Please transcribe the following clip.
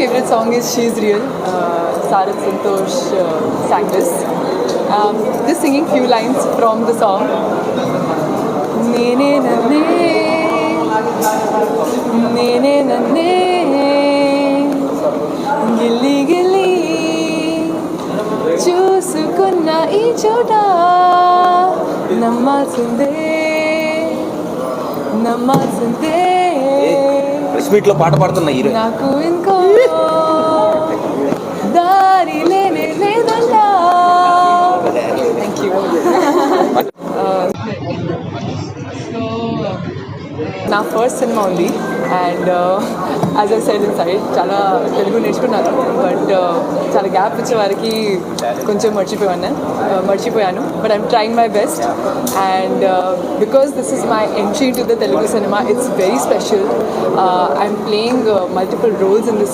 favorite song is She's Real. Sarat Santosh sang this. Just singing few lines from the song. Nene nane, nene nane, gilli gilli, చూసుకున్న ఈ చోట నమ్మాల్సిందే నమ్మాల్సిందే press meet లో పాట పాడుతున్న hero నాకు ఇంకో దారి లేనే లేదంట. Thank you. నా ఫస్ట్ సినిమా ఉంది and as I side in side చాలా తెలుగు నేర్చుకున్నాను బట్ చాలా గ్యాప్ ఇచ్చే వారికి కొంచెం మర్చిపోయాను but I'm trying my best and because this is my entry to the Telugu cinema it's very special. I'm playing multiple roles in this